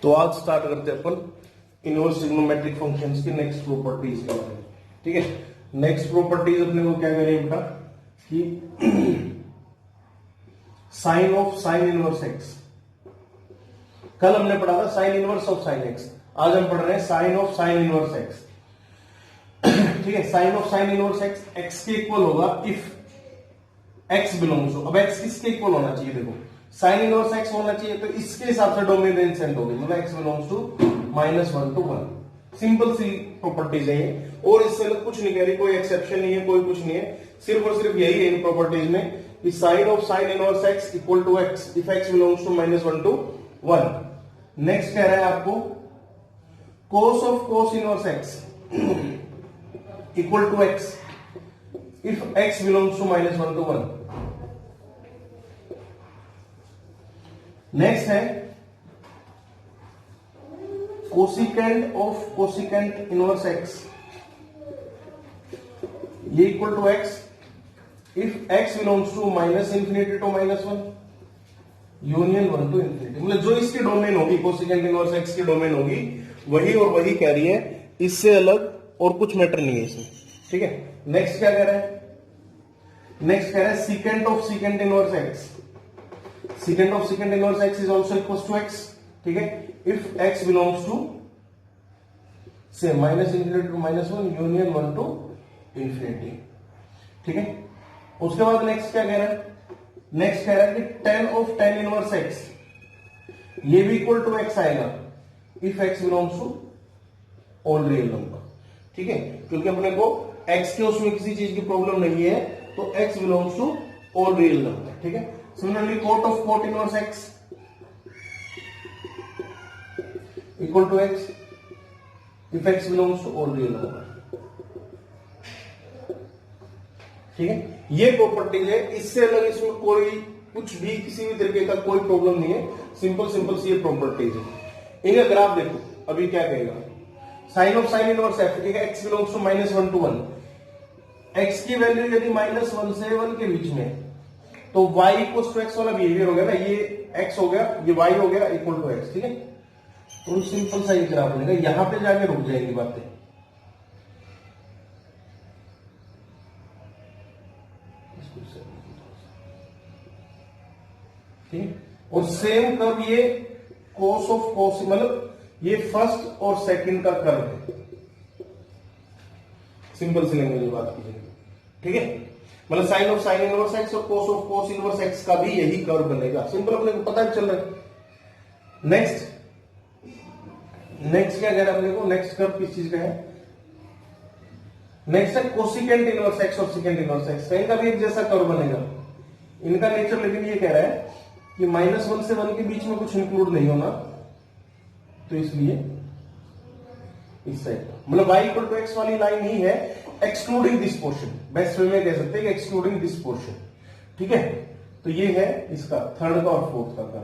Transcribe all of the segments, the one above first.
तो आज स्टार्ट करते हैं अपन इनवर्स ट्रिग्नोमेट्रिक फंक्शंस की नेक्स्ट प्रॉपर्टीज के बारे में। ठीक है, नेक्स्ट प्रॉपर्टीज अपने को क्या करें बेटा कि sine of sine inverse x, कल हमने पढ़ा था sine inverse of sine x, आज हम पढ़ रहे हैं sine of sine inverse x. ठीक है, sine of sine inverse x x के इक्वल होगा इफ एक्स बिलोंग्स टू, अब एक्स किसके इक्वल होना चाहिए, देखो साइन इनवर्स एक्स होना चाहिए, तो इसके हिसाब से डोमेन एडजेसेंट होगी, मतलब x belongs to -1 to 1। Simple सी प्रॉपर्टीज है ये, और इससे अलग कुछ नहीं कह रही, कोई एक्सेप्शन नहीं है, कोई कुछ नहीं है, सिर्फ और सिर्फ यही है इन प्रॉपर्टीज में कि sine of sine inverse x equal to x if x belongs to -1 to 1। Next कह रहा है आपको cos of cos inverse x equal to x if x belongs to -1 to 1। Next है cosecant of cosecant inverse x, ये equal to x if x belongs to -∞ to -1 union 1 to ∞, मतलब जो इसकी domain होगी कोसिकेंट इनवर्स एक्स की domain होगी वही और वही कह रही है, इससे अलग और कुछ मैटर नहीं है इसमें। ठीक है, नेक्स्ट क्या कह रहा है, नेक्स्ट कह रहा है secant of secant inverse x, secant of secant inverse x is also equals to x। ठीक है, if x belongs to say -∞ to -1 union 1 to ∞। ठीक है, उसके बाद नेक्स्ट क्या कह रहा है, नेक्स्ट कह रहा है कि tan of tan inverse x, ये भी इक्वल टू x आएगा if x belongs to all real number। ठीक है, क्योंकि अपने को x के उसमें किसी चीज की प्रॉब्लम नहीं है, तो x belongs to all real number। ठीक है, similarly cot of cot inverse x equal to x if x belongs to all real number। ठीक है, ये प्रॉपर्टीज है, इससे अलग इसमें कोई कुछ भी किसी भी तरीके का कोई प्रॉब्लम नहीं है, सिंपल सिंपल सी ये प्रॉपर्टीज है। इनका ग्राफ देखो, अभी क्या कहेगा, sine of sine inverse f, ठीक है, x belongs to -1 to 1, x की वैल्यू यदि -1 से 1 के बीच में, तो y इक्वल टू एक्स वाला बिहेवियर हो गया ना, ये x हो गया, ये y हो गया इक्वल टू एक्स। ठीक है, तो सिंपल सा ये ग्राफ बनेगा, यहां पे जाके रुक जाएंगी बातें। ठीक है, और सेम कर्व ये cos ऑफ cos, मतलब ये फर्स्ट और सेकंड का कर्व है, सिंपल सी लैंग्वेज में बात कीजिए। ठीक है, मतलब sine of sine inverse x और cos of cos inverse x का भी यही कर्व बनेगा, सिंपल अपने को पता चल रहा है। नेक्स्ट क्या कह रहा है अपने को, नेक्स्ट कर्व किस चीज का है, नेक्स्ट है कोसिकेंट इनवर्स एक्स और सेकेंट इनवर्स एक्स, इनका भी एक जैसा कर्व बनेगा। इनका नेचर लेकिन ये कह रहा है कि -1 से 1 के बीच में कुछ इंक्लूड नहीं होना, तो इसलिए इस साइड मतलब y इक्वल टू एक्स वाली लाइन ही है excluding this portion, best way में कह सकते हैं कि एक्सक्लूडिंग दिस पोर्शन। ठीक है, तो ये है इसका थर्ड का और फोर्थ का curve.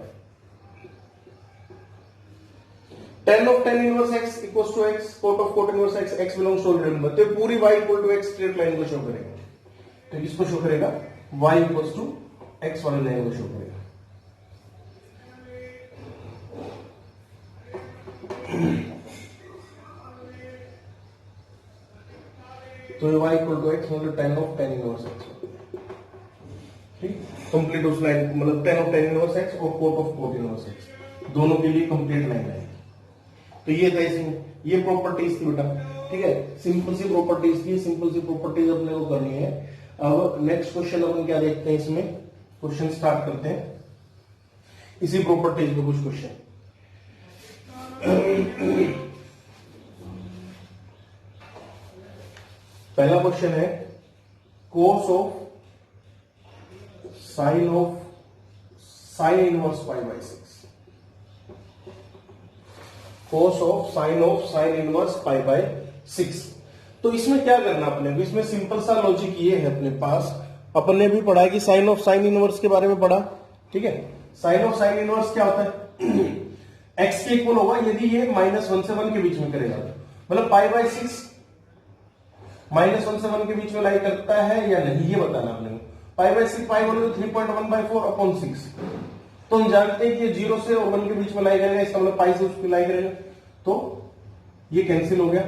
tan of tan inverse x equals to x, cot of cot inverse x, x belongs to real number, तो पूरी y equal to x straight line को शो करेगा, तो किसको शो करेगा, y इक्वल्स टू x वाली line को show करेगा। तो y इक्वल टू x मतलब tan of tan inverse x। ठीक, कंप्लीट उस लाइन, मतलब tan of tan inverse x और cot of cot inverse x दोनों के लिए कंप्लीट लाइन है। तो ये था इसमें, ये प्रॉपर्टीज थी बेटा। ठीक है, सिंपल सी प्रॉपर्टीज थी, सिंपल सी प्रॉपर्टीज अपने को करनी है। अब नेक्स्ट क्वेश्चन अपन क्या देखते हैं, इसमें क्वेश्चन स्टार्ट करते हैं इसी प्रॉपर्टीज में कुछ क्वेश्चन। पहला क्वेश्चन है cos of sine inverse π/6, cos of sine inverse π/6। तो इसमें क्या करना अपने को, इसमें सिंपल सा लॉजिक ये है अपने पास, अपने भी पढ़ा कि साइन ऑफ साइन इनवर्स के बारे में पढ़ा। ठीक है, साइन ऑफ साइन इनवर्स क्या होता है, x के इक्वल होगा यदि ये -1 से 1 के बीच में करेगा, मतलब π/6 -1 से 1 के बीच में लाई करता है या नहीं, ये बताना आपने। π/6 π 3.1/4/6, तो हम जानते हैं कि 0 से और 1 के बीच में लाई करेगा, इसका मतलब पाई से उसकी लाई करेगा, तो ये कैंसिल हो गया,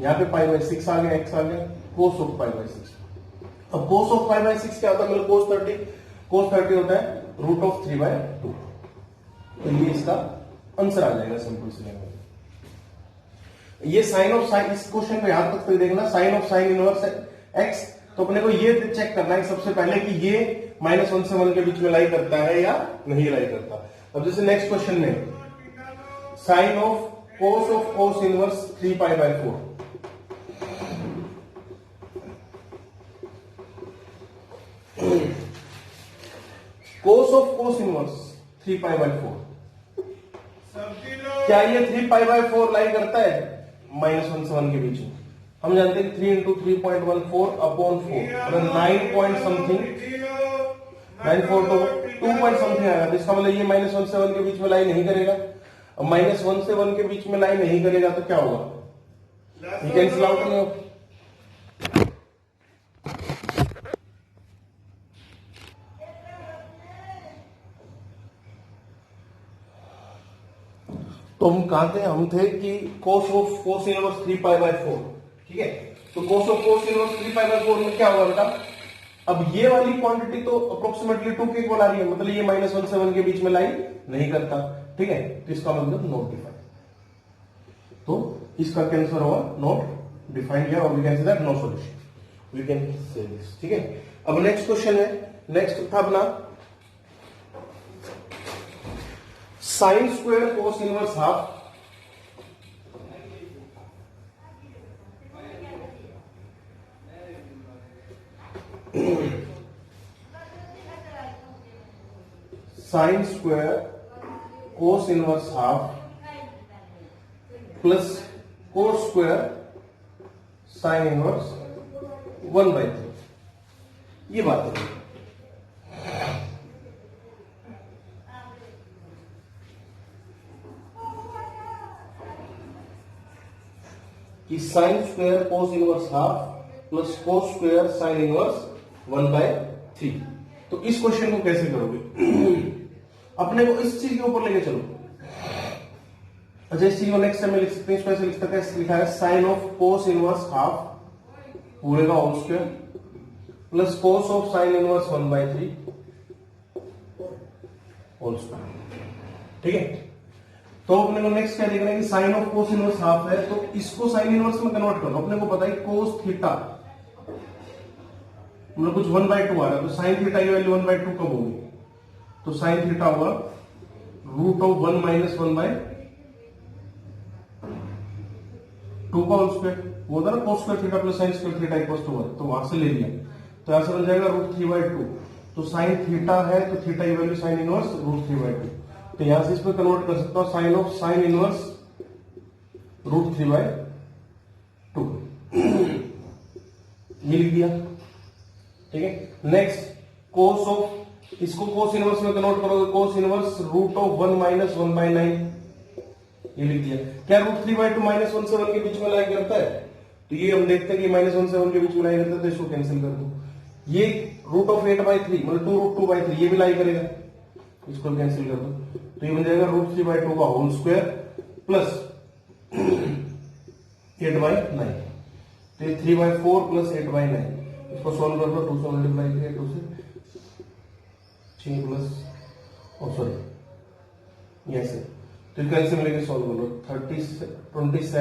यहां पे पाई बाय 6 आ गया, एक्स आ गया, कोस ऑफ पाई बाय 6। अब कोस ऑफ पाई बाय 6 क्या होता है, मतलब कोस 30 होता है रूट ऑफ 3/2। तो ये इसका आंसर आ जाएगा सिंपल सी लैंग्वेज। ये साइन ऑफ साइन, इस क्वेश्चन को यहां तक देखना, sine of sine inverse x, तो अपने को ये चेक करना है सबसे पहले कि ये -1 से 1 के बीच में लाई करता है या नहीं लाई करता। अब जैसे नेक्स्ट क्वेश्चन में sine of cos inverse 3π/4, cos inverse 3π/4, क्या ये 3π/4 लाई करता है -1 से 1 के बीच में? हम जानते हैं 3 × 3.14/4 मतलब 9 पॉइंट समथिंग, 9 तो 2 पॉइंट समथिंग आएगा, तो इसका मतलब ये -1 से 1 के बीच में लाई नहीं करेगा। अब -1 से 1 के बीच में लाई नहीं करेगा तो क्या होगा, ये कैंसिल आउट नहीं होगा। तो हम कहा थे, हम थे कि कोस इनवर्स 3π/4, ठीक है। तो कोस इनवर्स 3π/4 में क्या होगा बेटा, अब ये वाली क्वांटिटी तो अप्रोक्सीमेटली 2 के इक्वल आ रही है, मतलब ये -1 से 1 के बीच में लाई नहीं करता, ठीक है। तो इसका मतलब नॉट डिफाइंड, तो इसका कैंसर होगा नॉट डिफाइंड हियर, और we can say that no solution, we can say this, ठीक है। अब नेक्स्ट क्वेश्चन है, नेक्स्ट था अपना sine square cos inverse half sine square cos inverse half plus cos square sine inverse 1/3, ये बात है। कि sine square cos inverse half plus cos square sine inverse 1/3। तो इस क्वेश्चन को कैसे करोगे अपने को इस चीज के ऊपर लेके चलो। अच्छा, इस चीज को नेक्स्ट टाइम में लिख सकते हैं, इसको ऐसे लिख सकते हैं, लिखा है sine of cos inverse half पूरे का whole square plus cos of sine inverse 1/3 whole square, ठीक है। तो अपने को नेक्स्ट क्या देखना है कि sine of cos inverse half है, तो इसको साइन इनवर्स में कन्वर्ट करो। अपने को पता है कोस थीटा मतलब कुछ 1/2 आ रहा है, तो साइन थीटा की वैल्यू 1/2 कब होगी, तो साइन थीटा होगा रूट ऑफ 1 - 1/2 का होल स्क्वायर, वो था ना cos square theta plus sine square theta equal to 1, तो वहां से ले लिया, तो यहां से बन जाएगा √3/2। तो साइन थीटा है तो थीटा की वैल्यू साइन इनवर्स √3/2, तो यहां से इसमें कन्वर्ट कर सकता हूं साइन ऑफ साइन इनवर्स √3/2 ये लिख दिया, ठीक है। नेक्स्ट कोस ऑफ, इसको कोस इनवर्स में कन्वर्ट करोगे, कोस इनवर्स रूट ऑफ 1 - 1/9 ये लिख दिया। क्या √3/2 -1 से 1 के बीच में लाई करता है, तो ये हम देखते हैं कि -1 से 1 के बीच में लाई करता है, तो इसको कैंसिल कर दो। ये रूट ऑफ 8/3 मतलब 2√2/3 ये भी लाई करेगा, इसको कैंसिल कर दो, तो ये बन जाएगा √3/2 का होल स्क्वायर प्लस 8/9, तो ये 3/4 प्लस 8/9, इसको सॉल्व कर दो, 2 से मल्टीप्लाई किया 2 से 6 प्लस सॉरी ऐसे, तो इसका ऐसे मिलेगा, सॉल्व कर लो 27 प्लस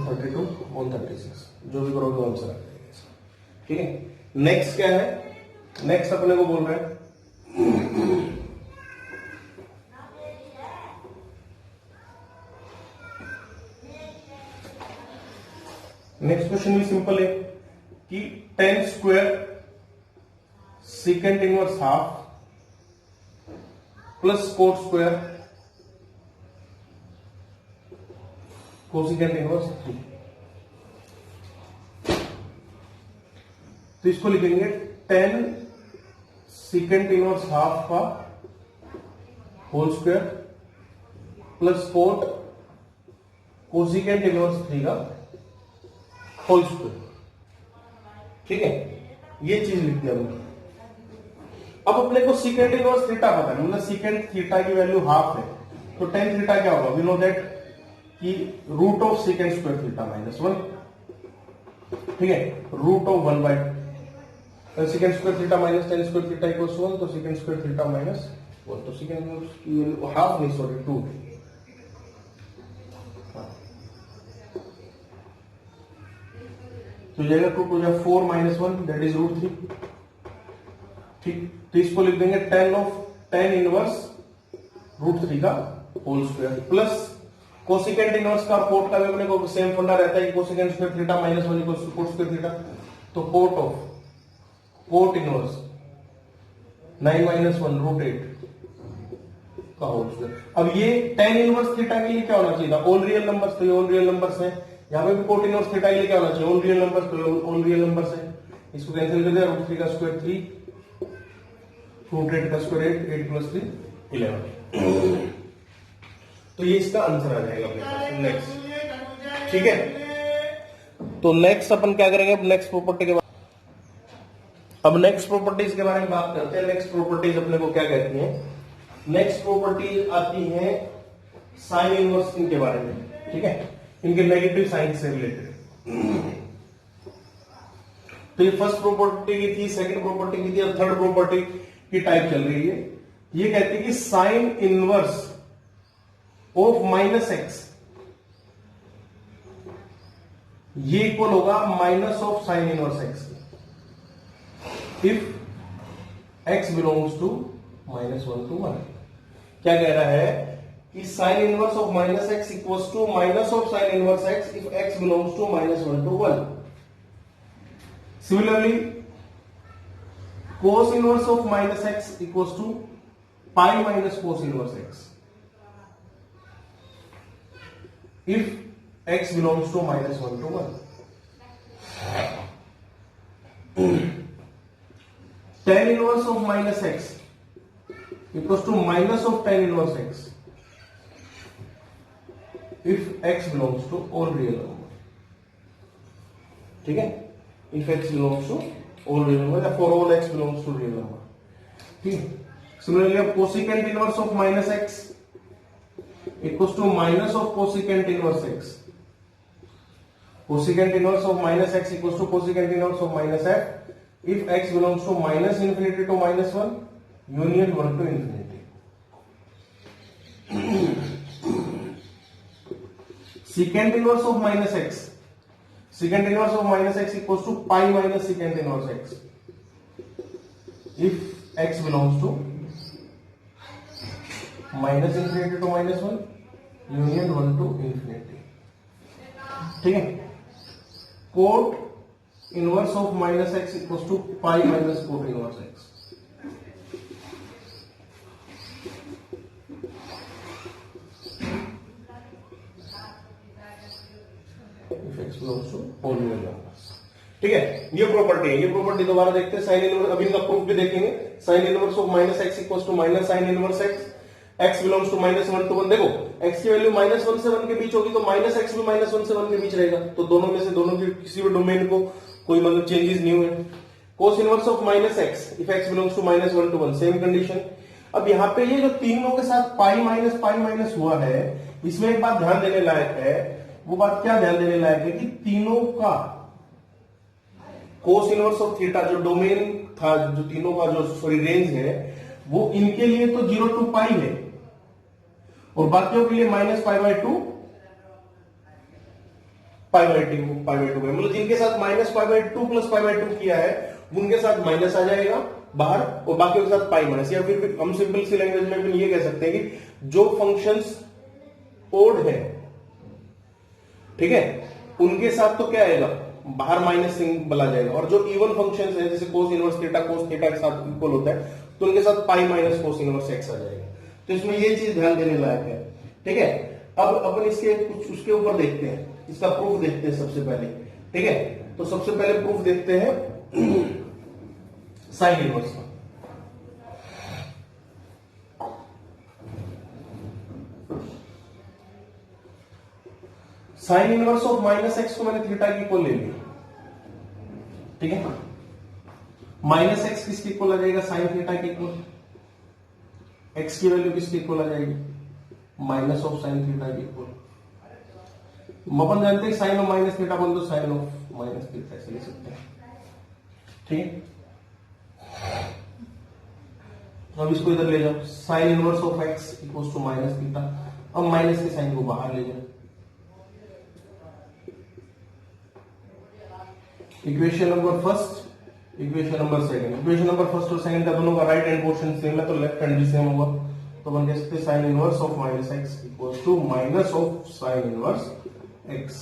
32 136, जो भी करोगे आंसर आ जाएगा, ठीक है। नेक्स्ट क्या है, नेक्स्ट अपने को बोल रहा है नेक्स्ट क्वेश्चन भी सिंपल है कि 10 square secant inverse half plus cot square cosecant inverse 3, तो इसको लिखेंगे 10 सेकेंड इनवर्स हाफ का whole square plus cot cosecant inverse 3 का होल स्क्वायर, ठीक है। ये चीज लिख दिया हमने। अब अपने को सीकेंड इनवर्स थीटा पता है, मतलब सीकेंड थीटा की वैल्यू हाफ है, तो टेन थीटा क्या होगा, वी नो दैट कि root of secant square theta -1, ठीक है, root of 1/, secant square theta minus tan square theta equals 1, तो सेकेंड स्क्वायर थीटा -1, तो सेकेंड की वैल्यू हाफ नहीं, सॉरी 2, तो जाएगा 2 टू 4 -1 दैट इज √3, ठीक, तो इसको लिख देंगे tan इनवर्स √3 का whole square plus cosecant inverse का कोट का भी अपने को सेम फंडा रहता है कि cosecant square theta -1 equals to cot square theta, तो कोट इनवर्स 9 - 1 √8 का होल स्क्वायर। अब ये tan इनवर्स थीटा के लिए क्या होना चाहिए था, ऑल रियल नंबर्स, तो ये ऑल रियल नंबर्स है, यहां पे भी कोट इनवर्स थीटा के लिए क्या होना चाहिए, ऑल रियल नंबर्स, तो ऑल रियल नंबर्स है, इसको कैंसिल कर दिया, √3 का स्क्वायर 3, √8 का स्क्वायर 8, 8 + 3 11, तो ये इसका आंसर आ जाएगा अपने पास। नेक्स्ट, ठीक है, तो नेक्स्ट अपन क्या करेंगे, अब नेक्स्ट प्रॉपर्टी के अब नेक्स्ट प्रॉपर्टीज के बारे में बात करते हैं। नेक्स्ट प्रॉपर्टीज अपने को क्या कहती हैं, नेक्स्ट प्रॉपर्टीज आती हैं साइन इनवर्स इनके बारे में, ठीक है, इनके नेगेटिव साइन से रिलेटेड। तो ये फर्स्ट प्रॉपर्टी की थी, सेकंड प्रॉपर्टी की थी, और थर्ड प्रॉपर्टी की टाइप चल रही है। ये कहती है कि साइन इनवर्स ऑफ -x ये इक्वल होगा minus of sine inverse x if x belongs to -1 to 1। क्या कह रहा है कि sine inverse of -x equals to minus of sine inverse x if x belongs to -1 to 1। Similarly cos inverse of -x equals to pi minus cos inverse x if x belongs to -1 to 1। tan inverse of -x equals to minus of tan inverse x if x belongs to all real number, ठीक है, if x belongs to all real number, for all x belongs to real number, ठीक है। Similarly, अब cosecant inverse of -x equals to minus of cosecant inverse x, cosecant inverse of -x equals to cosecant inverse of -f if x belongs to -∞ to -1 union 1 to infinity। secant inverse of -x, secant inverse of -x equals to pi minus secant inverse x if x belongs to -∞ to -1 union 1 to infinity, ठीक है। Cot inverse of -x equals to pi minus cot inverse x, ठीक है। ये property है, ये property दोबारा देखते हैं। साइन इनवर्स, अभी इनका प्रूफ भी देखेंगे। Sine inverse of -x equals to minus sine inverse x, x belongs to -1 to 1। देखो x की वैल्यू -1 से 1 के बीच होगी तो -x भी -1 से 1 के बीच रहेगा, तो दोनों में से दोनों की किसी भी डोमेन को कोई मतलब चेंजेस नहीं हुए। Cos inverse of -x if x belongs to -1 to 1, same condition. अब यहाँ पे ये जो तीनों के साथ पाई माइनस हुआ है, इसमें एक बात ध्यान देने लायक है। वो बात क्या ध्यान देने लायक है कि तीनों का कोस इनवर्स ऑफ थीटा जो डोमेन था, जो तीनों का जो सॉरी रेंज है, वो इनके लिए तो 0 to पाई है और बाकियों के लिए -π/2 π/2 है। मतलब जिनके साथ -π/2 + π/2 किया है उनके साथ माइनस आ जाएगा बाहर और बाकियों के साथ पाई माइनस। या फिर हम सिंपल सी लैंग्वेज में भी ये कह सकते हैं कि जो फंक्शंस ओड है, ठीक है, उनके साथ तो क्या आएगा, बाहर माइनस सिंबल आ जाएगा, और जो इवन फंक्शंस है जैसे cos inverse theta cos theta के साथ इक्वल होता है तो उनके साथ पाई माइनस कोस इनवर्स x आ जाएगा। तो इसमें ये चीज ध्यान देने लायक है, ठीक है। अब अपन इसके कुछ उसके ऊपर देखते हैं, इसका प्रूफ देखते हैं सबसे पहले, ठीक है। तो सबसे पहले प्रूफ देखते हैं साइन इनवर्स का। साइन इनवर्स ऑफ -x को मैंने थीटा की इक्वल ले लिया, ठीक है। माइनस एक्स किसके इक्वल आ जाएगा, साइन थीटा के इक्वल। एक्स की वैल्यू किसके इक्वल आ जाएगी, माइनस ऑफ साइन थीटा के इक्वल। अपन जानते हैं साइन ऑफ माइनस थीटा बोल दो, साइन ऑफ माइनस थीटा ऐसे लिख सकते हैं, ठीक है। अब इसको इधर ले जाओ, sine inverse of x equals to minus theta. अब माइनस के साइन को बाहर ले जाओ। Equation number first, equation number second. Equation number first और सेकंड का दोनों का राइट हैंड पोर्शन सेम है, तो लेफ्ट हैंड भी सेम होगा। तो अपन कह सकते हैं sine inverse of minus x equals to minus of sine inverse x.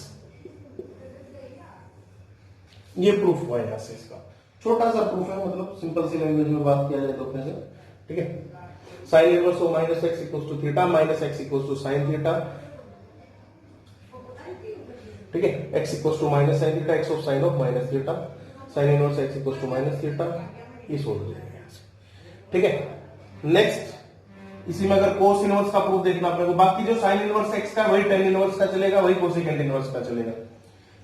ये प्रूफ हुआ यहां से, इसका छोटा सा प्रूफ है, मतलब सिंपल सी लैंग्वेज में बात किया जाए तो अपने से, ठीक है। Sine inverse of minus x equals to theta, minus x equals to sine theta, ठीक है। X equals to minus sine theta, x of sine of minus theta, sine inverse x equals to minus theta, ये solve हो जाएगा, ठीक है। Next इसी में अगर कोस इनवर्स का प्रूफ देखना अपने को, बाकी जो साइन इनवर्स एक्स का वही टेन इनवर्स का चलेगा, वही कोसेकेंट इनवर्स का चलेगा।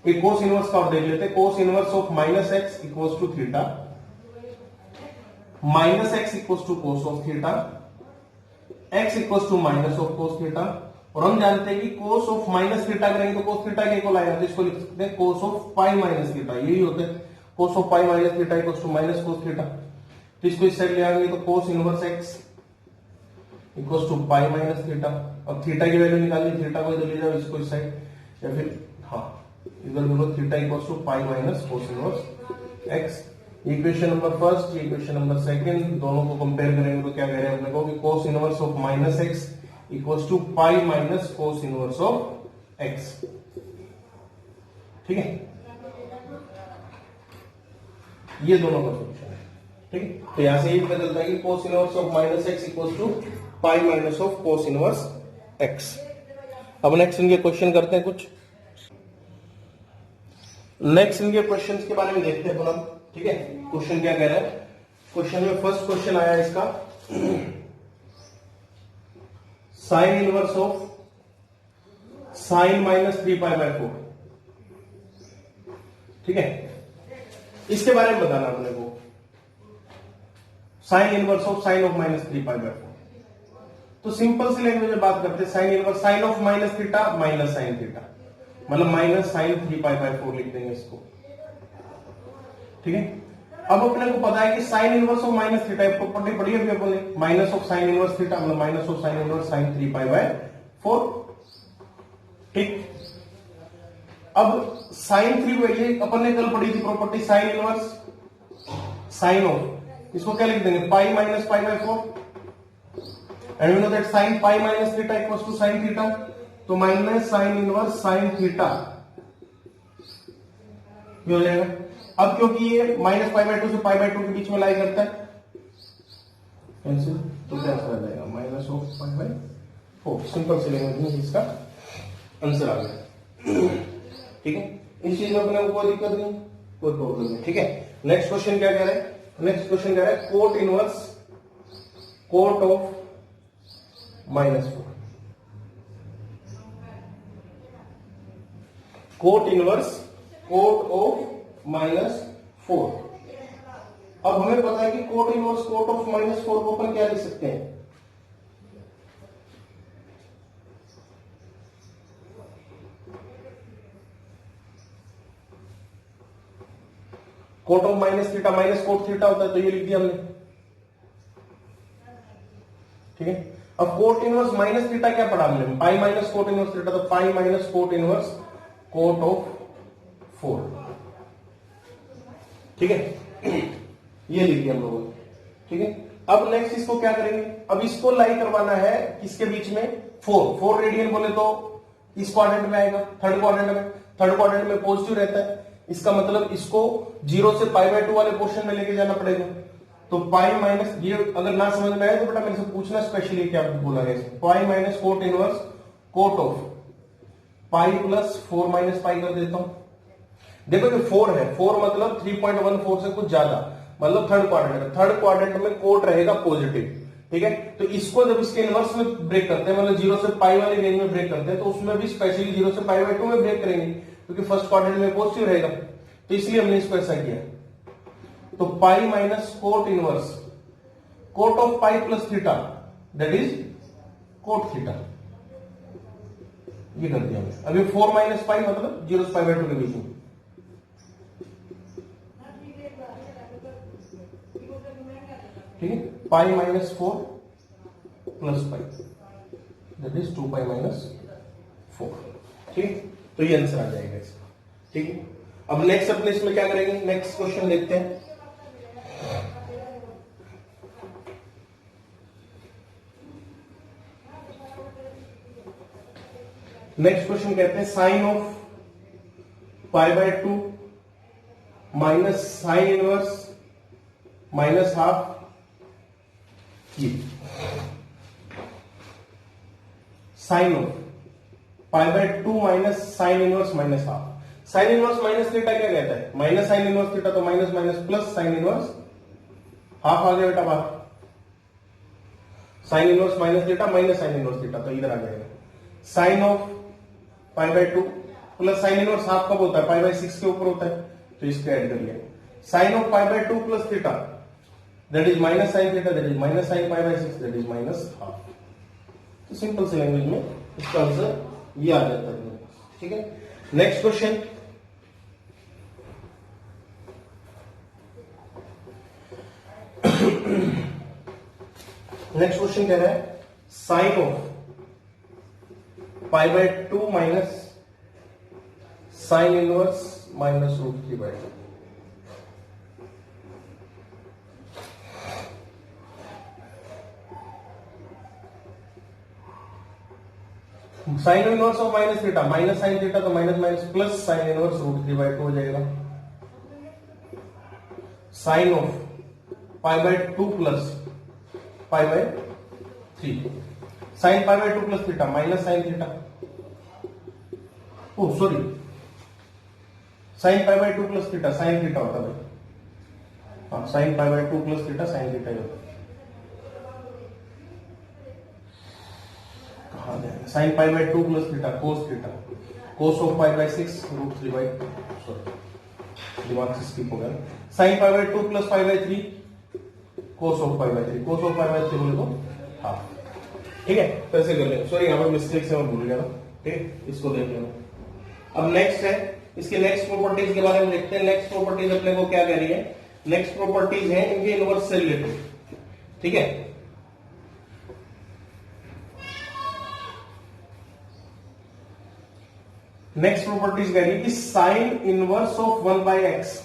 एक कोस इनवर्स का और देख लेते हैं। Cos inverse of minus x equals to theta, minus x equals to cos of theta, x equals to minus of cos theta. और हम जानते हैं कि कोस ऑफ माइनस थीटा करेंगे तो कोस थीटा के इक्वल आएगा, तो इसको लिख सकते हैं cos of pi minus theta, यही होता है। Cos of pi minus theta equals to minus cos theta. तो इसको इस साइड ले आएंगे तो cos inverse x equals to pi minus theta. अब थीटा की वैल्यू निकालनी, थीटा को इधर ले जाओ, इसको इस साइड, या फिर हाँ इधर बोलो theta equals to pi minus cos inverse x. Equation number first, equation number second, दोनों को कंपेयर करेंगे तो क्या कह रहे हैं अपने को कि cos inverse of minus x equals to pi minus cos inverse of x, ठीक है। ये दोनों का सोल्यूशन है, ठीक है। तो यहां से ये पता चलता है कि cos inverse of minus x equals to pi minus of cos inverse x. अब नेक्स्ट इनके क्वेश्चन करते हैं कुछ। नेक्स्ट इनके क्वेश्चंस के बारे में देखते हैं अपन, ठीक है। क्वेश्चन क्या कह रहा है, क्वेश्चन में फर्स्ट क्वेश्चन आया इसका, sine inverse of sine minus 3π/4, ठीक है। इसके बारे में बताना अपने को, sine inverse of sine of minus 3π/4। तो सिंपल सी लैंग्वेज में बात करते हैं, sine inverse sine of minus theta minus sine theta, मतलब माइनस साइन 3π/4 लिख देंगे इसको, ठीक है। अब अपने को पता है कि sine inverse of minus theta property पढ़ी अभी अपन ने, minus of sine inverse theta मतलब minus of sine inverse sine 3π/4, ठीक। अब साइन 3 ये अपन ने कल पढ़ी थी property sine inverse sine of, इसको क्या लिख देंगे pi minus π/4, and we know that sine pi minus theta equals to sine theta, तो minus sine inverse sine theta ये हो जाएगा। अब क्योंकि ये माइनस π/2 से π/2 के बीच में लाई करता है कैंसिल, तो क्या आंसर आ जाएगा माइनस ऑफ π/4। सिंपल से लेंगे, इसका आंसर आ गया, ठीक है। इस चीज में अपने को कोई दिक्कत नहीं, कोई प्रॉब्लम नहीं, ठीक है। नेक्स्ट क्वेश्चन क्या कह रहा है, नेक्स्ट क्वेश्चन कह रहा है cot inverse cot of -4, cot inverse cot of -4। अब हमें पता है कि कोट इनवर्स कोट ऑफ -4 को अपन क्या लिख सकते हैं, cot of minus theta minus cot theta होता है, तो ये लिख दिया हमने, ठीक है। अब कोट इनवर्स माइनस थीटा क्या पढ़ा हमने, pi minus cot inverse theta, तो pi minus cot inverse cot of 4, ठीक है। ये लिख दिया हम लोगों ने, ठीक है। अब नेक्स्ट इसको क्या करेंगे, अब इसको लाई करवाना है किसके बीच में, 4 रेडियन बोले तो इस क्वाड्रेंट में आएगा, थर्ड क्वाड्रेंट में पॉजिटिव रहता है, इसका मतलब इसको 0 से π/2 वाले पोर्शन में लेके जाना पड़ेगा। तो पाई माइनस, ये अगर ना समझ में आए तो बेटा मेरे से पूछना स्पेशली क्या बोला गया, pi minus cot inverse cot of pi plus 4 minus pi कर देता हूं। देखो ये 4 है, 4 मतलब 3.14 से कुछ ज्यादा, मतलब थर्ड क्वाड्रेंट में कोट रहेगा पॉजिटिव, ठीक है। तो इसको जब इसके इनवर्स में ब्रेक करते हैं, मतलब 0 से पाई वाली रेंज में ब्रेक करते हैं, तो उसमें भी स्पेशली 0 से π/2 में ब्रेक करेंगे, क्योंकि फर्स्ट क्वाड्रेंट में पॉजिटिव रहेगा, तो इसलिए हमने इसको ऐसा किया। तो pi minus cot inverse cot of pi plus theta that is cot theta. ये कर दिया हमने। अभी 4 माइनस पाई मतलब 0 से पाई बाय 2 के बीच में, ठीक है। Pi minus 4 plus pi that is 2 pi minus 4, ठीक। तो ये आंसर आ जाएगा इसका, ठीक है। अब नेक्स्ट अपने इसमें क्या करेंगे, नेक्स्ट क्वेश्चन देखते हैं। नेक्स्ट क्वेश्चन कहते हैं sine of pi by 2 minus sine inverse minus half की sine of pi by 2 minus sine inverse minus half. Sine inverse minus theta क्या कहता है, माइनस साइन इनवर्स थीटा, तो minus minus plus sine inverse half आ गया बेटा बाहर। Sine inverse minus theta minus sine inverse theta, तो इधर आ जाएगा sine of pi by 2 plus sine inverse half कब होता है, पाई बाय 6 के ऊपर होता है, तो इसको ऐड कर लिया। Sine of pi by 2 plus theta that is minus sine theta that is minus sine pi by 6 that is minus half. तो सिंपल सी लैंग्वेज में इसका आंसर ये आ जाता है, ठीक है। नेक्स्ट क्वेश्चन, नेक्स्ट क्वेश्चन कह रहा है sine of pi by 2 minus sine inverse minus root 3 by 2। Sine inverse of minus theta minus sine theta, तो minus minus plus sine inverse root 3 by 2 हो जाएगा। Sine of pi by 2 plus pi by 3, sine pi by 2 plus theta minus sine theta, oh sorry sine pi by 2 plus theta sine theta होता है, हाँ sine pi by 2 plus theta sine theta ही होता है। Sine pi by 2 plus theta cos of pi by 6 root 3 by, sorry दिमाग से skip हो गया। Sine pi by 2 plus pi by 3 cos of pi by 3, cos of pi by 3 बोले तो half, ठीक है। तो ऐसे कर लेंगे, सॉरी यहां पर मिस्टेक से मैं भूल गया था, ठीक है। इसको देख लेना। अब नेक्स्ट है, इसके नेक्स्ट प्रॉपर्टीज के बारे में देखते हैं। नेक्स्ट प्रॉपर्टीज अपने को क्या कह रही है, नेक्स्ट प्रॉपर्टीज है इनके इनवर्स से रिलेटेड, ठीक है। नेक्स्ट प्रॉपर्टीज कह रही है कि sine inverse of 1 by x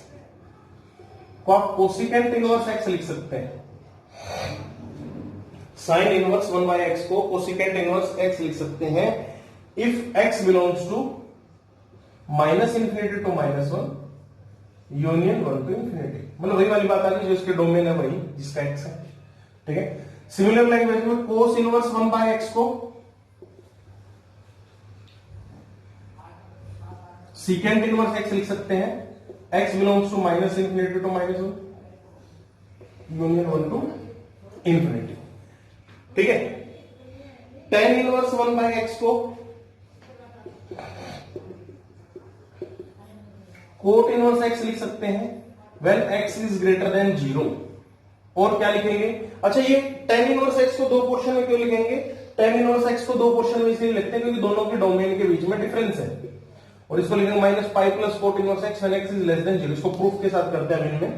को आप कोसिकेंट इनवर्स एक्स लिख सकते हैं। साइन इनवर्स 1 बाय एक्स को कोसिकेंट इनवर्स एक्स लिख सकते हैं if x belongs to minus infinity to minus 1 union 1 to infinity. मतलब वही वाली बात आ गई जो इसके डोमेन है वही जिसका एक्स है, ठीक है। सिमिलर लैंग्वेज में कोस इनवर्स 1 बाय एक्स को सीकेंट इनवर्स एक्स लिख सकते हैं, x belongs to minus infinity to minus 1 union 1 to infinity, ठीक है। टेन इनवर्स 1 बाय एक्स को कोट इनवर्स एक्स लिख सकते हैं when x is greater than 0। और क्या लिखेंगे, अच्छा ये टेन इनवर्स एक्स को दो पोर्शन में क्यों लिखेंगे, टेन इनवर्स एक्स को दो पोर्शन में इसलिए लिखते हैं क्योंकि दोनों के डोमेन के बीच में डिफरेंस है। और इसको लिखेंगे minus pi plus cot inverse x when x is less than 0। इसको प्रूफ के साथ करते हैं अभी में।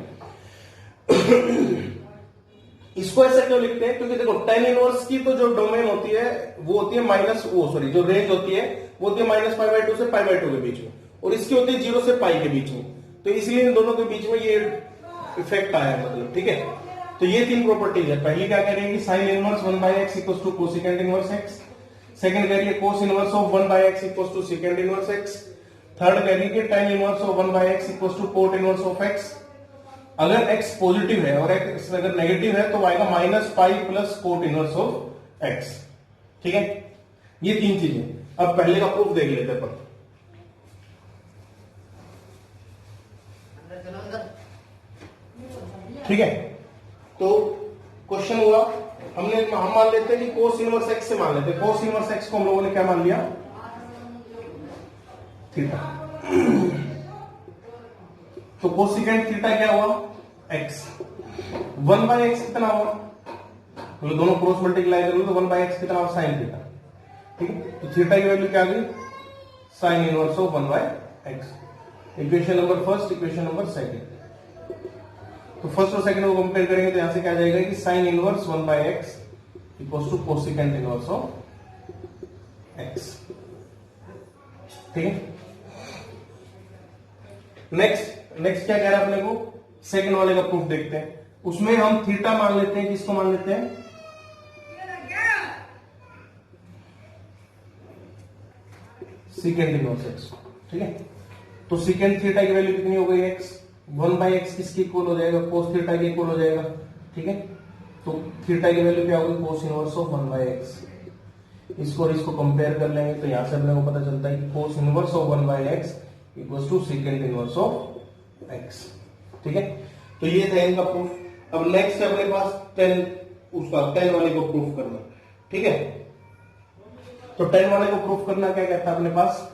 इसको ऐसे क्यों लिखते हैं, क्योंकि देखो टेन इनवर्स की तो जो डोमेन होती है वो होती है माइनस जो रेंज होती है वो होती है माइनस पाई बाय 2 से पाई बाय 2 के बीच में, और इसकी होती है 0 से पाई के बीच में। तो इसलिए इन दोनों के बीच में ये इफेक्ट आया है, मतलब, ठीक है। तो ये तीन प्रॉपर्टीज है। पहली क्या कह रही है कि sine inverse 1 by x equals to cosecant inverse x. Second कह रही है cos inverse of 1 by x equals to secant inverse x. Third कह रही है कि tan inverse of 1 by x equals to cot inverse of x. अगर x positive है और x अगर नेगेटिव है तो आएगा minus pi plus cot inverse of x, ठीक है। ये तीन चीजें। अब पहले का प्रूफ देख लेते हैं। ठीक है, तो क्वेश्चन हुआ हम मान लेते हैं कि कोस इनवर्स एक्स से मान लेते हैं। कोस इनवर्स एक्स को हम लोगों ने क्या मान लिया, थीटा। तो कोसिकेंट थीटा क्या हुआ, एक्स। 1/x कितना हुआ, मतलब दोनों क्रॉस मल्टीप्लाई करोगे तो 1/x कितना हुआ, साइन थीटा। ठीक है, तो थीटा की वैल्यू क्या आ गई, sine inverse of 1/x। Equation number first, equation number second. तो फर्स्ट और सेकंड को कंपेयर करेंगे तो यहां से क्या जाएगा कि sine inverse 1/x equals to cosecant inverse of x। ठीक है, नेक्स्ट क्या कह रहा है अपने को, सेकंड वाले का प्रूफ देखते हैं। उसमें हम थीटा मान लेते हैं, किसको मान लेते हैं, सीकेंट इनवर्स एक्स। ठीक है, तो सीकेंट थीटा की वैल्यू कितनी हो गई, एक्स। 1/x किसकी इक्वल हो जाएगा, कोस थीटा के इक्वल हो जाएगा। ठीक है, तो थीटा की वैल्यू क्या होगी, कोस इनवर्स ऑफ 1/x। इसको और इसको कंपेयर कर लेंगे तो यहां से अपने को पता चलता है कि cos inverse of 1/x equals to secant inverse of x। ठीक है, तो ये था इनका प्रूफ। अब नेक्स्ट है अपने पास 10 वाले को प्रूफ करना। ठीक है, तो 10 वाले को प्रूफ करना क्या कहता है अपने पास,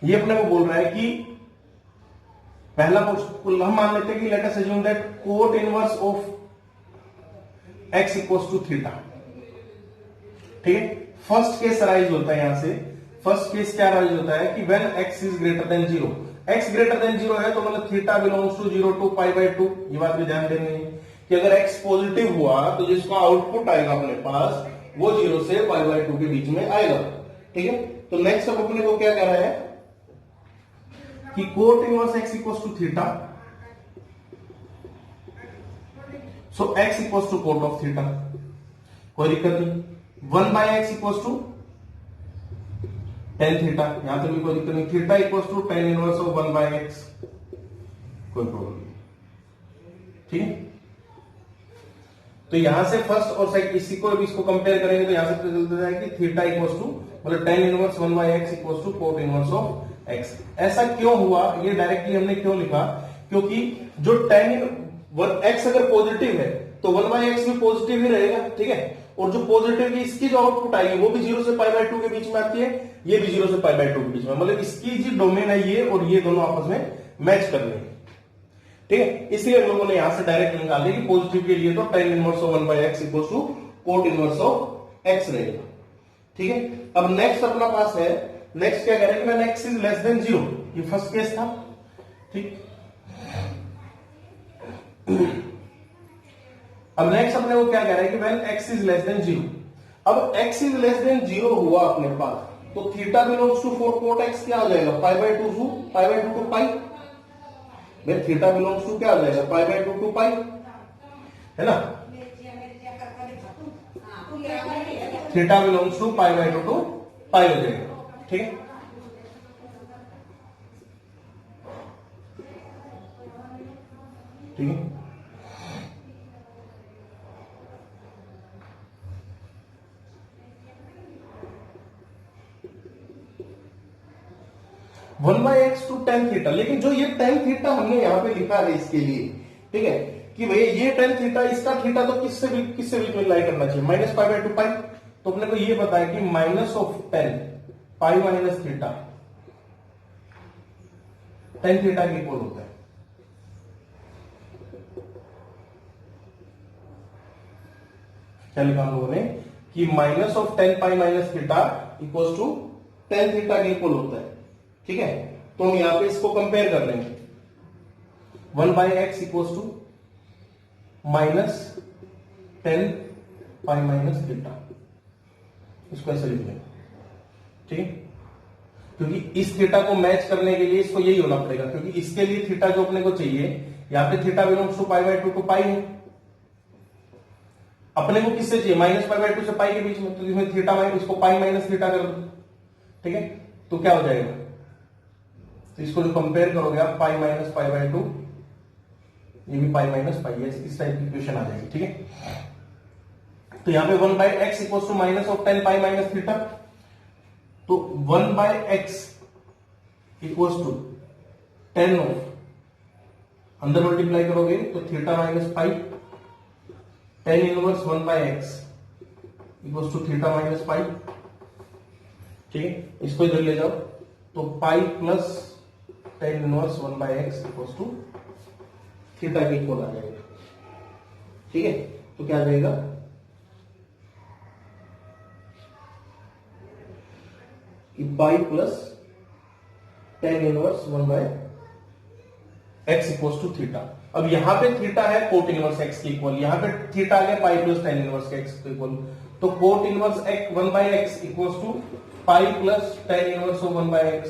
ये अपने को बोल रहा है कि पहला हम मान लेते हैं कि let us assume that cot inverse of x equals to theta. ठीक है, फर्स्ट केस अराइज होता है, यहां से फर्स्ट केस क्या अराइज होता है कि when x is greater than 0। x greater than 0 है तो मतलब थीटा बिलोंग्स टू 0 टू π/2। ये बात भी ध्यान देनी है कि अगर x पॉजिटिव हुआ तो जिसका आउटपुट आएगा अपने पास वो 0 से π/2 के बीच में आएगा। ठीक है, तो नेक्स्ट अब अपने को क्या कह रहा है कि cot inverse x equals to theta, so x equals to cot of theta. कोई दिक्कत नहीं। 1/x equals to tan theta, यहां तक भी कोई दिक्कत नहीं। Theta equals to tan inverse of 1/x, कोई प्रॉब्लम नहीं। ठीक है, तो यहां से फर्स्ट और सेकंड इसी को इसको कंपेयर करेंगे तो यहां से पता चलता है कि थीटा इक्वल्स टू मतलब tan inverse 1/x equals to cot inverse of x। ऐसा क्यों हुआ, ये डायरेक्टली हमने क्यों लिखा, क्योंकि जो tan x अगर पॉजिटिव है तो 1/x भी पॉजिटिव ही रहेगा। ठीक है, और जो पॉजिटिव की इसकी जो आउटपुट आएगी वो भी 0 से π/2 के बीच में आती है, ये भी 0 से π/2 के बीच में, मतलब इसकी जो डोमेन है ये और ये दोनों आपस में मैच कर रहे हैं। ठीक है, इसलिए हम लोगों ने यहां से डायरेक्ट निकाल दिया कि पॉजिटिव के लिए तो tan inverse of 1/x equals to cot inverse of x रहेगा। ठीक है, अब नेक्स्ट अपना पास है, नेक्स्ट क्या कह रहे हैं कि when x is less than 0, ये फर्स्ट केस था। ठीक, अब नेक्स्ट अपने को क्या कह रहा है कि when x is less than 0। अब x इज लेस देन 0 हुआ अपने पास तो theta belongs to 4 cot x क्या हो जाएगा, π/2 टू पाई। भाई थीटा बिलोंग्स टू क्या हो जाएगा, π/2 टू पाई, है ना। थीटा बिलोंग्स टू π/2 टू पाई हो जाएगा। ठीक है, ठीक है, 1/x टू tan थीटा। लेकिन जो ये tan थीटा हमने यहां पे लिखा है इसके लिए, ठीक है, कि भैया ये tan थीटा, इसका थीटा तो किससे बीच में लाई करना चाहिए, -π/2 पाई। तो अपने को ये पता है कि minus of tan pi minus theta tan theta के इक्वल होता है। क्या लिखा हम लोगों ने कि minus of tan pi minus theta equals to tan theta के इक्वल होता है। ठीक है, तो हम यहां पे इसको कंपेयर कर लेंगे, 1/x equals to minus tan pi minus theta, इसको ऐसे लिख लेंगे। ठीक है, क्योंकि इस थीटा को मैच करने के लिए इसको यही होना पड़ेगा, क्योंकि इसके लिए थीटा जो अपने को चाहिए, यहां पे थीटा बिलोंग्स टू π/2 टू पाई है, अपने को किससे चाहिए, -π/2 से पाई के बीच में, तो इसमें थीटा माइनस, इसको पाई माइनस थीटा कर दो। ठीक है, तो क्या हो जाएगा, तो इसको जो कंपेयर करोगे आप पाई माइनस π/2, ये भी पाई माइनस पाई है, इस टाइप की इक्वेशन आ जाएगी। ठीक है, तो यहां पे 1/x equals to minus of tan pi minus theta, तो 1/x equals to tan of, अंदर मल्टीप्लाई करोगे तो theta minus pi, tan inverse 1/x equals to theta minus pi. ठीक है, इसको इधर ले जाओ, तो pi plus tan inverse 1/x equals to theta के इक्वल आ जाएगा। ठीक है, तो क्या आ जाएगा, pi plus tan inverse 1/x equals to theta. अब यहां पे थीटा है कोट इनवर्स x के इक्वल, यहां पे थीटा आ गया pi plus tan inverse x के इक्वल, तो cot inverse x 1/x equals to pi plus tan inverse 1/x।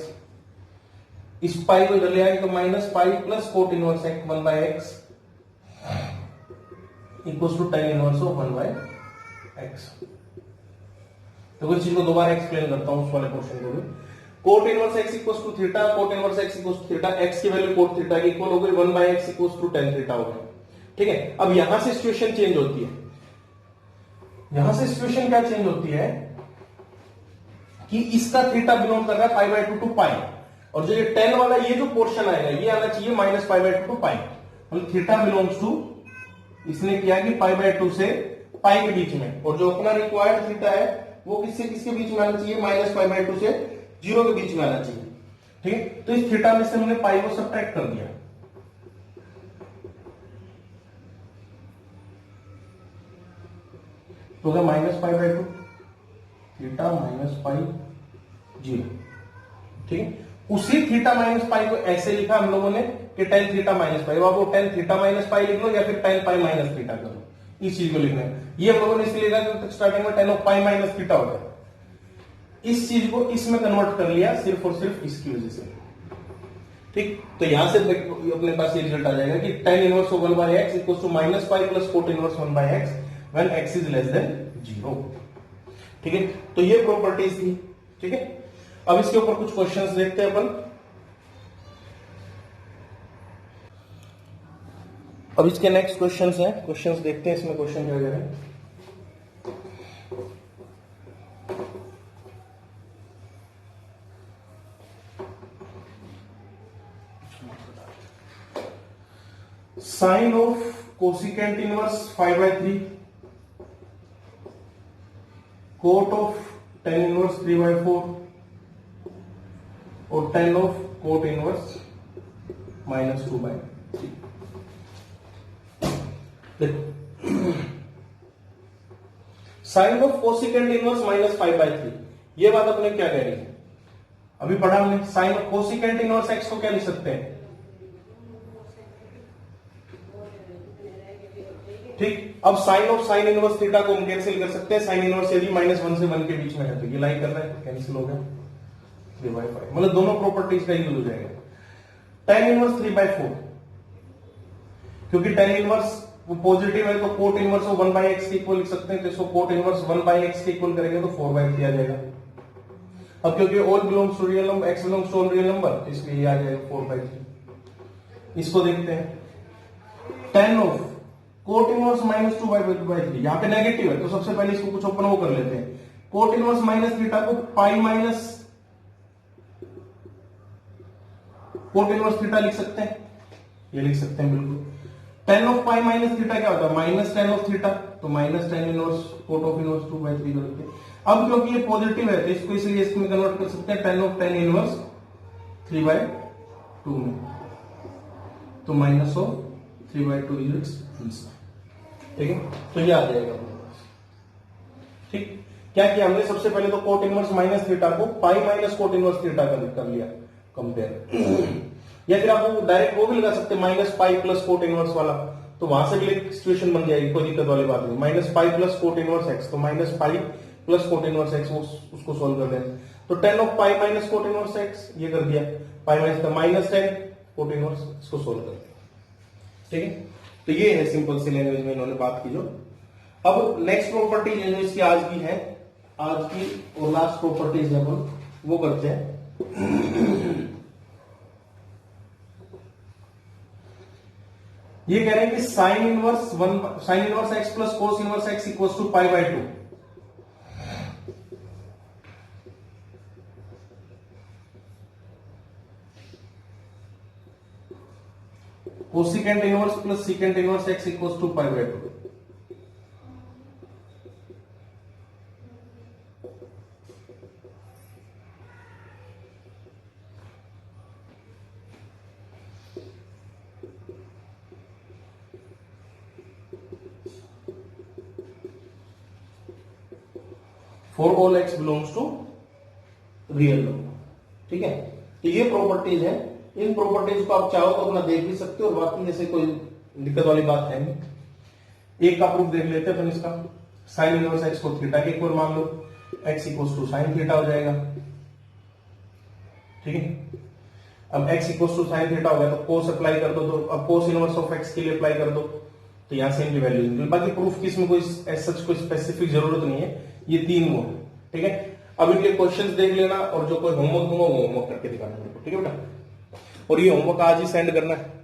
इस पाई को इधर ले आएंगे तो minus pi plus cot inverse x 1/x equals to tan inverse 1/x। तो इस चीज को दोबारा एक्सप्लेन करता हूं, उस वाले क्वेश्चन को भी। Cot inverse x equals to theta, cot inverse x equals to theta, x की वैल्यू कोट थीटा की इक्वल हो गई, 1/x equals to tan theta हो गया। ठीक है, अब यहां से सिचुएशन चेंज होती है, यहां से सिचुएशन क्या चेंज होती है कि इसका थीटा बिलोंग कर रहा है π/2 टू पाई, और जो ये 10 वाला ये जो पोर्शन आएगा ये आना चाहिए माइनस π/2 टू पाई। मतलब थीटा बिलोंग्स टू, इसने किया कि π/2 से पाई के बीच में, और जो अपना रिक्वायर्ड थीटा है वो किससे किसके बीच में आना चाहिए, माइनस π/2 से 0 के बीच में आना चाहिए। ठीक है, तो इस थीटा में से हमने पाई को सब्ट्रैक्ट कर दिया, तो क्या माइनस π/2 थीटा माइनस पाई 0। ठीक है, उसी थीटा माइनस पाई को ऐसे लिखा हम लोगों ने कि tan थीटा माइनस पाई, आप वो tan थीटा माइनस पाई लिख लो या फिर tan पाई माइनस थीटा कर लो, इस चीज को लिखना है। ये हम लोगों ने इसलिए लिखा क्योंकि स्टार्टिंग में tan of pi minus theta होता है, इस चीज को इसमें कन्वर्ट कर लिया सिर्फ और सिर्फ इसकी वजह से। ठीक, तो यहां से अपने पास ये रिजल्ट आ जाएगा कि tan inverse 1/x equals to minus pi plus cot inverse 1/x when x is less than 0। ठीक है, तो ये प्रॉपर्टीज थी। ठीक है, अब इसके ऊपर कुछ क्वेश्चंस देखते हैं अपन। अब इसके नेक्स्ट क्वेश्चंस हैं, क्वेश्चंस देखते हैं इसमें क्वेश्चन क्या कह रहे हैं। Sine of cosecant inverse 5/3, cot of tan inverse 3/4 और tan ऑफ कोट इनवर्स -2/3। देखो, साइन ऑफ कोसिकेंट इनवर्स -5/3, ये बात अपने क्या कह रही है, अभी पढ़ा हमने। Sine of cosecant inverse x को क्या लिख सकते हैं, ठीक। अब sine of sine inverse theta को हम कैंसिल कर सकते हैं, साइन इनवर्स यदि -1 से 1 के बीच में है तो ये लाइन कर रहा है, कैंसिल हो गया 3/5, मतलब दोनों प्रॉपर्टीज का यूज हो जाएगा। tan इनवर्स 3/4, क्योंकि tan इनवर्स वो पॉजिटिव है तो कोट इनवर्स को 1/x के इक्वल लिख सकते हैं, तो इसको कोट इनवर्स 1/x के इक्वल करेंगे तो 4/3 आ जाएगा। अब क्योंकि all belongs to real number, x belongs to all real number, तो इसलिए ये आ जाएगा 4/3। इसको देखते हैं, tan ऑफ कोट इनवर्स -2/3, यहां पे नेगेटिव है तो सबसे पहले इसको कुछ ओपन वो कर लेते हैं। कोट इनवर्स माइनस थीटा को pi minus cot inverse theta लिख सकते हैं, ये लिख सकते हैं बिल्कुल। tan of pi minus theta क्या होता है, माइनस tan ऑफ थीटा, तो minus tan inverse cot of inverse 2/3 करते हैं। अब क्योंकि ये पॉजिटिव है तो इसको इसलिए इसमें कन्वर्ट कर सकते हैं, tan ऑफ tan इनवर्स 3/2 में, तो minus of 3/2 is it's answer. ठीक है, तो ये आ जाएगा अपने पास। ठीक, क्या किया हमने, सबसे पहले तो कोट इनवर्स माइनस थीटा को pi minus cot inverse theta कर लिया कंपेयर, या फिर आप वो डायरेक्ट वो भी लगा सकते हैं minus pi plus cot inverse वाला, तो वहां से भी एक सिचुएशन बन जाएगी, कोई दिक्कत वाली बात नहीं। Minus pi plus cot inverse x, तो minus pi plus cot inverse x, उसको सोल्व कर दें तो tan of pi minus cot inverse x ये कर दिया, पाई माइनस का माइनस tan कोट इनवर्स, इसको सोल्व कर दिया। ठीक है, तो ये है सिंपल सी लैंग्वेज में इन्होंने बात की जो। अब नेक्स्ट प्रॉपर्टी जो इसकी आज की है, आज की और लास्ट प्रॉपर्टीज है वो करते हैं। ये कह रहे हैं कि sine inverse x plus cos inverse x equals to π/2। Cosecant inverse plus secant inverse x equals to π/2। For all x belongs to real number. ठीक है, तो ये प्रॉपर्टीज है। इन प्रॉपर्टीज को आप चाहो तो अपना देख भी सकते हो और बाकी ऐसे कोई दिक्कत वाली बात है नहीं। एक का प्रूफ देख लेते हैं अपन इसका। साइन इनवर्स एक्स को थीटा के इक्वल मान लो, x equal to sine theta हो जाएगा। ठीक है, अब x equal to sine theta हो गया तो कोस अप्लाई कर दो, तो अब कोस इनवर्स ऑफ x के लिए अप्लाई कर दो, तो यहां से इनकी वैल्यू निकल। बाकी प्रूफ की इसमें कोई सच कोई स्पेसिफिक जरूरत नहीं है, ये तीन वो है। ठीक है, अब इनके क्वेश्चंस देख लेना और जो कोई होमवर्क दूंगा वो होमवर्क करके दिखाना मेरे को। ठीक है बेटा, और ये होमवर्क आज ही सेंड करना है।